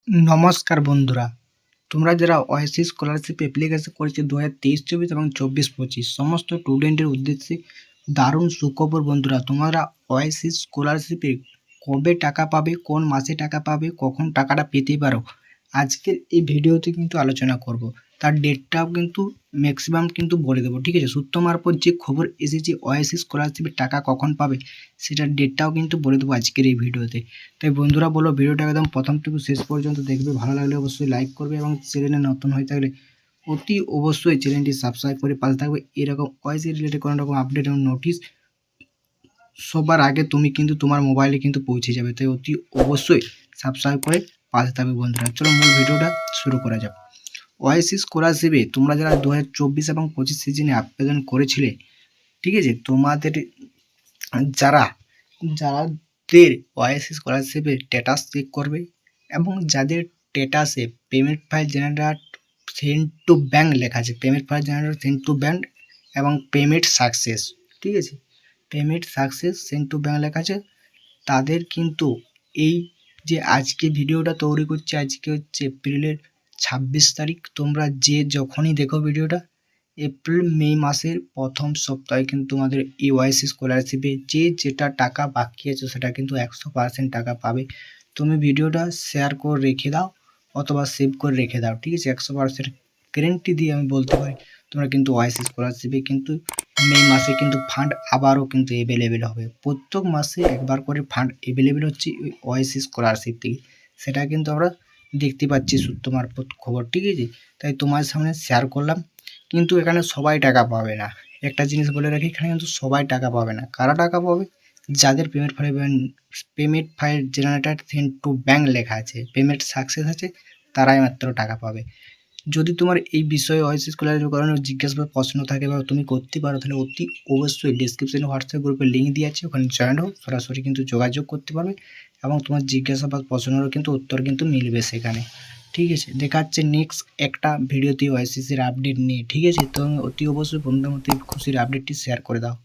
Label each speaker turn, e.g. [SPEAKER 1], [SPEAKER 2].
[SPEAKER 1] নমস্কার বন্ধুরা, তোমরা যারা ওয়াইসি স্কলারশিপ অ্যাপ্লিকেশন করেছে 2023-24 এবং 24-25 সমস্ত স্টুডেন্টের উদ্দেশ্যে দারুণ সুখবর বন্ধুরা। তোমরা ওয়াইসি স্কলারশিপে কবে টাকা পাবে, কোন মাসে টাকা পাবে, কখন টাকাটা পেতে পারো, আজকের এই ভিডিওতে কিন্তু আলোচনা করব। তার ডেটটাও কিন্তু ম্যাক্সিমাম কিন্তু বলে দেবো, ঠিক আছে। সূত্র মারফত যে খবর এসেছে ওয়াইসি স্কলারশিপের টাকা কখন পাবে সেটার ডেটটাও কিন্তু বলে দেবো আজকের এই ভিডিওতে। তাই বন্ধুরা বলো, ভিডিওটা একদম প্রথম থেকে শেষ পর্যন্ত দেখবে। ভালো লাগলে অবশ্যই লাইক করবে এবং চ্যানেলে নতুন হয়ে থাকলে অতি অবশ্যই চ্যানেলটি সাবস্ক্রাইব করে পাশে থাকবে। এরকম ওয়াইসি রিলেটেড কোনো রকম আপডেট এবং নোটিশ সবার আগে তুমি কিন্তু তোমার মোবাইলে কিন্তু পৌঁছে যাবে। তাই অতি অবশ্যই সাবস্ক্রাইব করে পাশে থাকবে বন্ধুরা। চলো মূল ভিডিওটা শুরু করা যাক। ওয়াইসি স্কলারশিপে তোমরা যারা 2024 এবং 25 সিজনে আবেদন করেছিলে, ঠিক আছে, তোমাদের যারা যাদের ওয়াইসি স্কলারশিপের স্ট্যাটাস চেক করবে এবং যাদের স্ট্যাটাসে payment file generate send to bank লেখা আছে, payment file generate send to bank এবং পেমেন্ট সাকসেস, ঠিক আছে, payment success send to bank লেখা আছে, তাদের কিন্তু এই যে আজকে ভিডিওটা তৈরি করছে, আজকে হচ্ছে এপ্রিলের 26 তারিখ। তোমরা যে যখনই দেখো ভিডিওটা, এপ্রিল মে মাসের প্রথম সপ্তাহে কিন্তু তোমাদের এই ওয়াইসি স্কলারশিপে যে যেটা টাকা বাকি আছে সেটা কিন্তু 100% টাকা পাবে। তুমি ভিডিওটা শেয়ার করে রেখে দাও অথবা সেভ করে রেখে দাও, ঠিক আছে। 100% গ্যারেন্টি দিয়ে আমি বলতে পারি তোমরা কিন্তু ওয়াইসি স্কলারশিপে কিন্তু মে মাসে কিন্তু ফান্ড আবারও কিন্তু অ্যাভেলেবেল হবে। প্রত্যেক মাসে একবার করে ফান্ড অ্যাভেলেবেল হচ্ছে ওই ওয়াইসি স্কলারশিপ থেকে, সেটা কিন্তু আমরা দেখতে পাচ্ছি সূত্র মারফত খবর, ঠিক আছে। তাই তোমার সামনে শেয়ার করলাম। কিন্তু এখানে সবাই টাকা পাবে না, একটা জিনিস বলে রাখি, এখানে কিন্তু সবাই টাকা পাবে না। কারা টাকা পাবে? যাদের payment file generated send to bank লেখা আছে, পেমেন্ট সাকসেস আছে, তারাই মাত্র টাকা পাবে। যদি তোমার এই বিষয়ে ওয়াইসি স্কলারশিপ করানোর জিজ্ঞাসা বা প্রশ্ন থাকে বা তুমি করতে পারো, তাহলে অতি অবশ্যই ডিসক্রিপশনে হোয়াটসঅ্যাপ গ্রুপের লিঙ্ক দিয়ে আছে, ওখানে জয়েন হোক, সরাসরি কিন্তু যোগাযোগ করতে পারবে এবং তোমার জিজ্ঞাসা বা প্রশ্নেরও কিন্তু উত্তর কিন্তু মিলবে সেখানে, ঠিক আছে। দেখা যাচ্ছে নেক্সট একটা ভিডিওতে ওয়াইসিসির আপডেট নিয়ে, ঠিক আছে। তো অতি অবশ্যই বন্ধুদের মধ্যে খুশির আপডেটটি শেয়ার করে দাও।